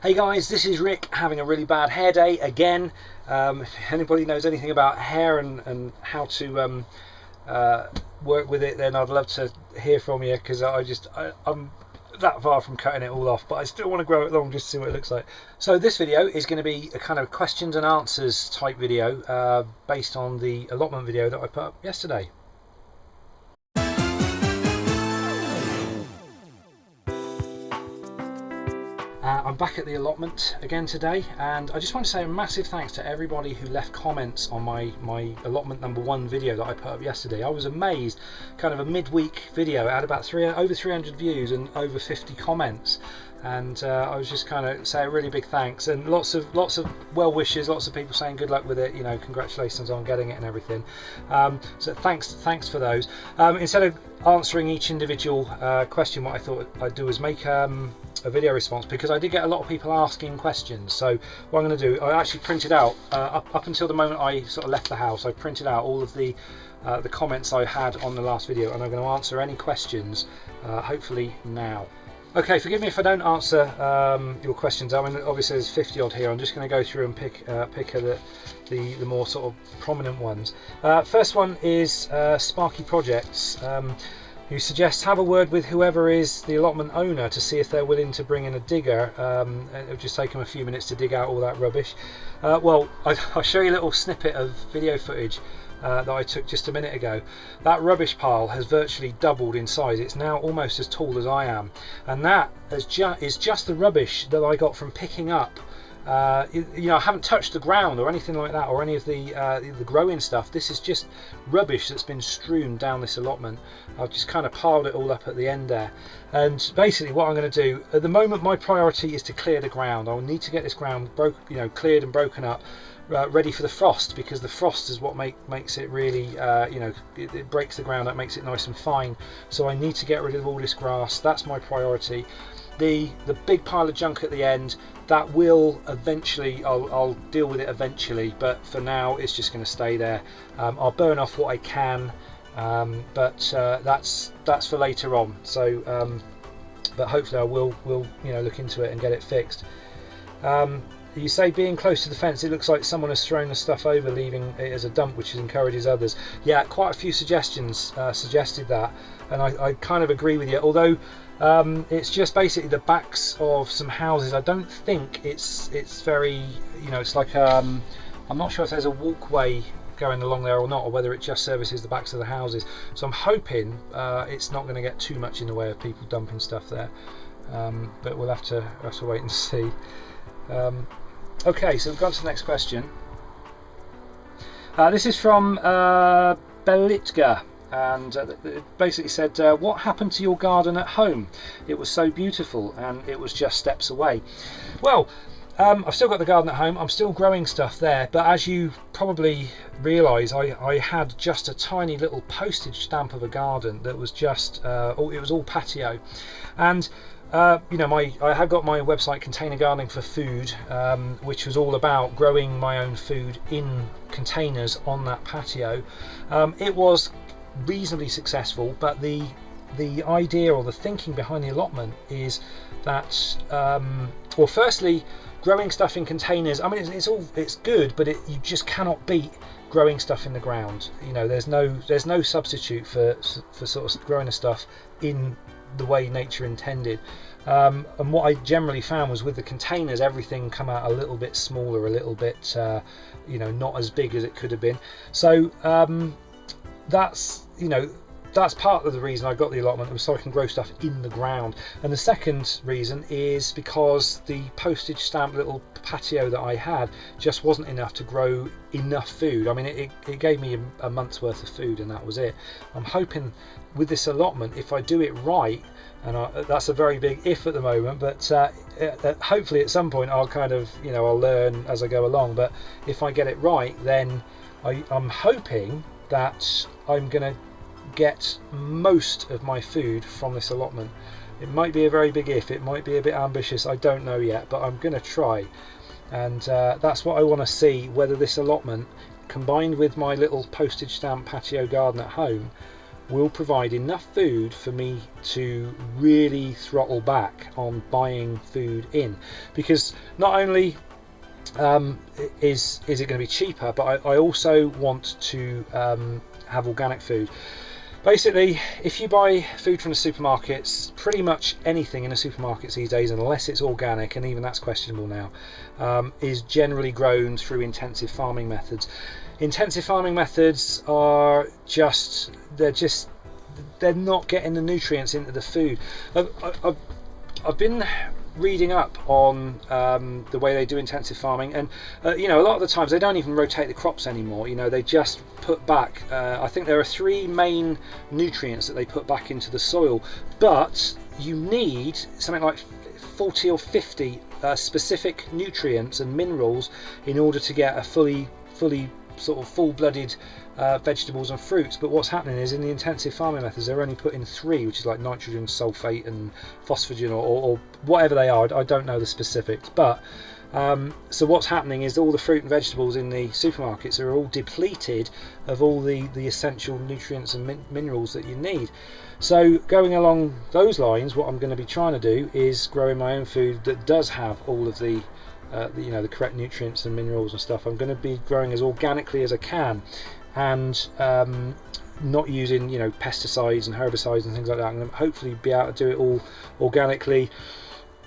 Hey guys, this is Rick having a really bad hair day again. If anybody knows anything about hair and how to work with it, then I'd love to hear from you, because I'm that far from cutting it all off, but I still want to grow it long just to see what it looks like. So this video is going to be a kind of questions and answers type video based on the allotment video that I put up yesterday. I'm back at the allotment again today, and I just want to say a massive thanks to everybody who left comments on my allotment number 1 video that I put up yesterday. I was amazed, kind of a midweek video. It had about over 300 views and over 50 comments, and I was just kind of saying a really big thanks, and lots of well wishes, lots of people saying good luck with it, you know, congratulations on getting it and everything. So thanks for those. Instead of answering each individual question, what I thought I'd do is make a video response, because I did get a lot of people asking questions. So what I'm going to do, I actually printed out up until the moment I sort of left the house, I printed out all of the comments I had on the last video, and I'm going to answer any questions hopefully now. Okay, forgive me if I don't answer your questions. I mean, obviously there's 50 odd here. I'm just going to go through and pick the more sort of prominent ones. First one is Sparky Projects, who suggests have a word with whoever is the allotment owner to see if they're willing to bring in a digger. It'll just take them a few minutes to dig out all that rubbish. Well, I'll show you a little snippet of video footage that I took just a minute ago. That rubbish pile has virtually doubled in size. It's now almost as tall as I am, and that is just the rubbish that I got from picking up. You know, I haven't touched the ground or anything like that, or any of the growing stuff. This is just rubbish that's been strewn down this allotment. I've just kind of piled it all up at the end there, and basically what I'm going to do at the moment, my priority is to clear the ground. I'll need to get this ground cleared and broken up, ready for the frost, because the frost is what makes it really it breaks the ground up, makes it nice and fine. So I need to get rid of all this grass. That's my priority. The big pile of junk at the end, that will eventually, I'll deal with it eventually, but for now it's just going to stay there. I'll burn off what I can, but that's for later on. So but hopefully I will look into it and get it fixed. You say being close to the fence, it looks like someone has thrown the stuff over, leaving it as a dump, which encourages others. Yeah, quite a few suggestions suggested that, and I kind of agree with you, although it's just basically the backs of some houses. I don't think it's very, it's like I'm not sure if there's a walkway going along there or not, or whether it just services the backs of the houses. So I'm hoping it's not going to get too much in the way of people dumping stuff there, but we'll have to wait and see. Okay, so we've gone to the next question. This is from Belitka, and it basically said, what happened to your garden at home? It was so beautiful, and it was just steps away. Well, I've still got the garden at home. I'm still growing stuff there, but as you probably realise, I had just a tiny little postage stamp of a garden that was just it was all patio, and I have got my website Container Gardening for Food, which was all about growing my own food in containers on that patio. It was reasonably successful, but the idea or the thinking behind the allotment is that well, firstly, growing stuff in containers, I mean, it's good, but you just cannot beat growing stuff in the ground. There's no substitute for sort of growing the stuff in the way nature intended. And what I generally found was with the containers, everything come out a little bit smaller, a little bit not as big as it could have been. So that's part of the reason I got the allotment, was so I can grow stuff in the ground. And the second reason is because the postage stamp little patio that I had just wasn't enough to grow enough food. I mean, it gave me a month's worth of food, and that was it. I'm hoping with this allotment, if I do it right, and that's a very big if at the moment, but hopefully at some point I'll kind of, I'll learn as I go along. But if I get it right, then I'm hoping that I'm going to get most of my food from this allotment. It might be a very big if, it might be a bit ambitious, I don't know yet, but I'm going to try. And that's what I want to see, whether this allotment, combined with my little postage stamp patio garden at home, will provide enough food for me to really throttle back on buying food in, because not only is it going to be cheaper, but I also want to have organic food. Basically, if you buy food from the supermarkets, pretty much anything in the supermarkets these days, unless it's organic, and even that's questionable now, is generally grown through intensive farming methods. Intensive farming methods are they're not getting the nutrients into the food. I've been reading up on the way they do intensive farming, and you know, a lot of the times they don't even rotate the crops anymore. You know, they just put back I think there are 3 main nutrients that they put back into the soil, but you need something like 40 or 50 specific nutrients and minerals in order to get a fully sort of full-blooded vegetables and fruits. But what's happening is, in the intensive farming methods, they're only putting 3, which is like nitrogen sulfate and phosphagen or whatever they are. I don't know the specifics, but so what's happening is all the fruit and vegetables in the supermarkets are all depleted of all the essential nutrients and minerals that you need. So going along those lines, what I'm going to be trying to do is growing my own food that does have all of the you know, the correct nutrients and minerals and stuff. I'm going to be growing as organically as I can, and not using, you know, pesticides and herbicides and things like that. I'm going to hopefully be able to do it all organically.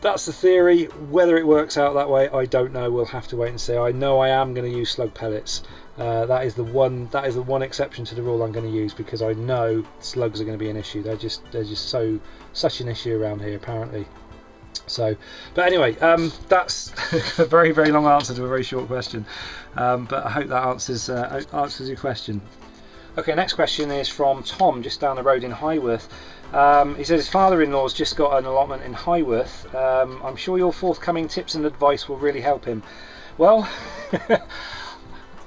That's the theory. Whether it works out that way, I don't know. We'll have to wait and see. I know I am going to use slug pellets. That is the one exception to the rule I'm going to use, because I know slugs are going to be an issue. They're just such an issue around here, apparently. So, but anyway, that's a very long answer to a very short question, but I hope that answers your question. Okay, next question is from Tom, just down the road in Highworth. He says his father-in-law's just got an allotment in Highworth. I'm sure your forthcoming tips and advice will really help him. Well,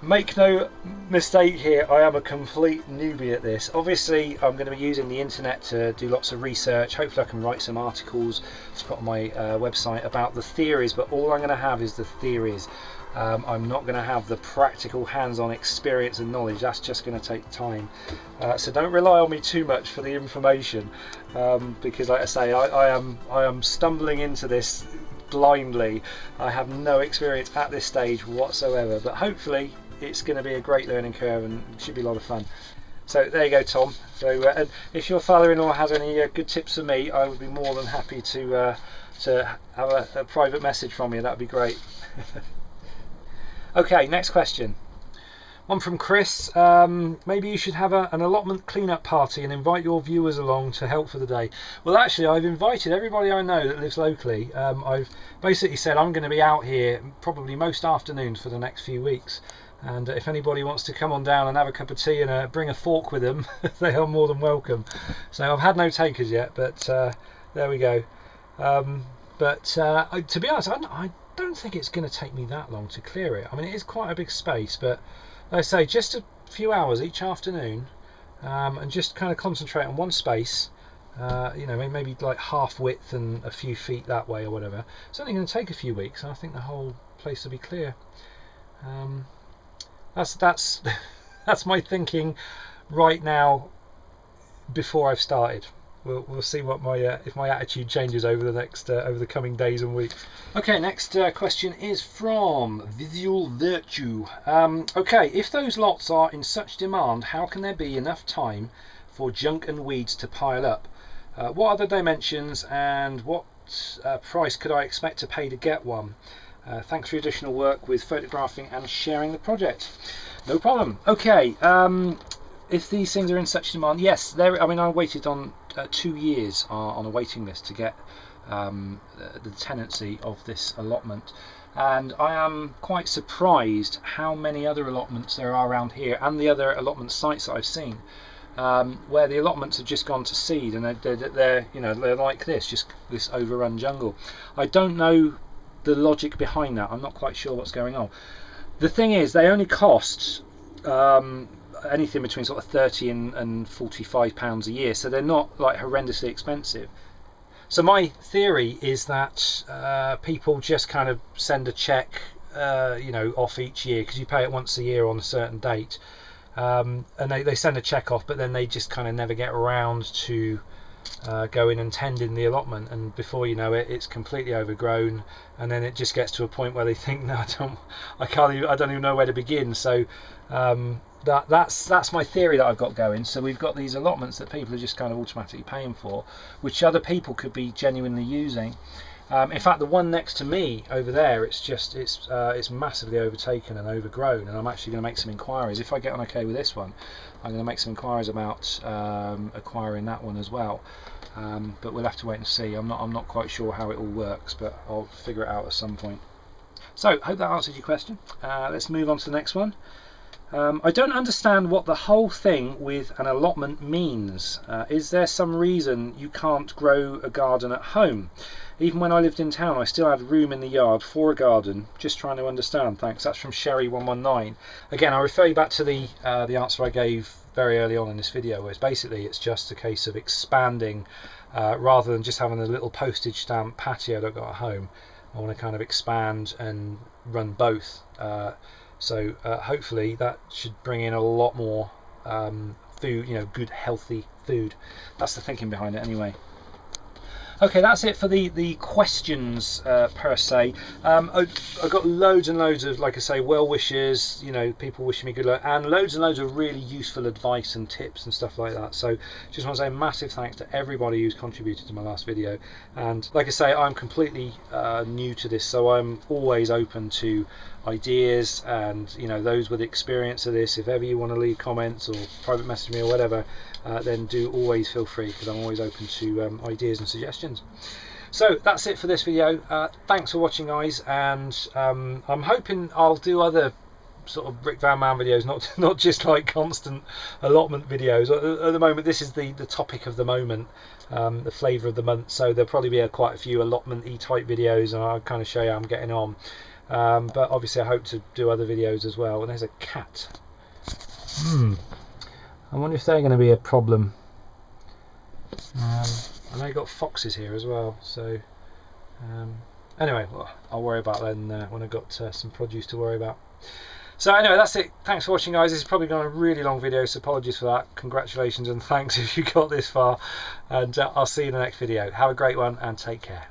make no mistake here, I am a complete newbie at this. Obviously, I'm going to be using the internet to do lots of research. Hopefully I can write some articles to put on my website about the theories, but all I'm going to have is the theories. I'm not going to have the practical hands-on experience and knowledge. That's just going to take time. So don't rely on me too much for the information, because like I say, I am stumbling into this blindly. I have no experience at this stage whatsoever, but hopefully it's going to be a great learning curve and it should be a lot of fun. So there you go, Tom. So and if your father-in-law has any good tips for me, I would be more than happy to have a private message from you. That would be great. Okay, next question. One from Chris. Maybe you should have an allotment clean-up party and invite your viewers along to help for the day. Well, actually, I've invited everybody I know that lives locally. I've basically said I'm going to be out here probably most afternoons for the next few weeks. And if anybody wants to come on down and have a cup of tea and bring a fork with them, they are more than welcome. So I've had no takers yet, but there we go. To be honest, I don't think it's going to take me that long to clear it. I mean, it is quite a big space, but like I say, just a few hours each afternoon, and just kind of concentrate on one space. You know, maybe like half width and a few feet that way or whatever. It's only going to take a few weeks, and I think the whole place will be clear. That's my thinking right now. Before I've started, we'll see what my if my attitude changes over the coming days and weeks. Okay, next question is from Visual Virtue. Okay, if those lots are in such demand, how can there be enough time for junk and weeds to pile up? What are the dimensions, and what price could I expect to pay to get one? Thanks for your additional work with photographing and sharing the project. No problem. Okay, if these things are in such demand, yes. I mean, I waited on 2 years on a waiting list to get the tenancy of this allotment, and I am quite surprised how many other allotments there are around here, and the other allotment sites that I've seen, where the allotments have just gone to seed, and they're you know, they're like this overrun jungle. I don't know the logic behind that. I'm not quite sure what's going on. The thing is, they only cost anything between sort of £30 and £45 a year, so they're not like horrendously expensive. So my theory is that people just kind of send a check you know, off each year, because you pay it once a year on a certain date, and they send a check off, but then they just kind of never get around to going and tending the allotment, and before you know it, it's completely overgrown, and then it just gets to a point where they think, no, I don't even know where to begin. So that's my theory that I've got going. So we've got these allotments that people are just kind of automatically paying for, which other people could be genuinely using. In fact, the one next to me over there, it's massively overtaken and overgrown, and I'm actually going to make some inquiries. If I get on okay with this one, I'm going to make some inquiries about acquiring that one as well. But we'll have to wait and see. I'm not quite sure how it all works, but I'll figure it out at some point. So hope that answers your question. Let's move on to the next one. I don't understand what the whole thing with an allotment means. Is there some reason you can't grow a garden at home? Even when I lived in town, I still had room in the yard for a garden. Just trying to understand. Thanks. That's from Sherry119. Again, I refer you back to the answer I gave very early on in this video, where basically it's just a case of expanding rather than just having a little postage stamp patio that I've got at home. I want to kind of expand and run both. So hopefully that should bring in a lot more food, good healthy food. That's the thinking behind it anyway. Okay, that's it for the questions per se. I've got loads and loads of, like I say, well wishes, people wishing me good luck, and loads of really useful advice and tips and stuff like that. So just want to say massive thanks to everybody who's contributed to my last video. And like I say, I'm completely new to this, so I'm always open to ideas, and those with experience of this. If ever you want to leave comments or private message me or whatever, then do always feel free, because I'm always open to ideas and suggestions. So that's it for this video. Thanks for watching, guys, and I'm hoping I'll do other sort of RickVanMan videos, not just like constant allotment videos. At the moment, this is the topic of the moment, the flavour of the month, so there'll probably be quite a few allotment-y type videos, and I'll kind of show you how I'm getting on. But obviously I hope to do other videos as well. And there's a cat. I wonder if they're going to be a problem. I know you've got foxes here as well, so anyway, well, I'll worry about that when I've got some produce to worry about. So anyway, that's it. Thanks for watching, guys. This is probably going to be a really long video, so apologies for that. Congratulations and thanks if you got this far, and I'll see you in the next video. Have a great one and take care.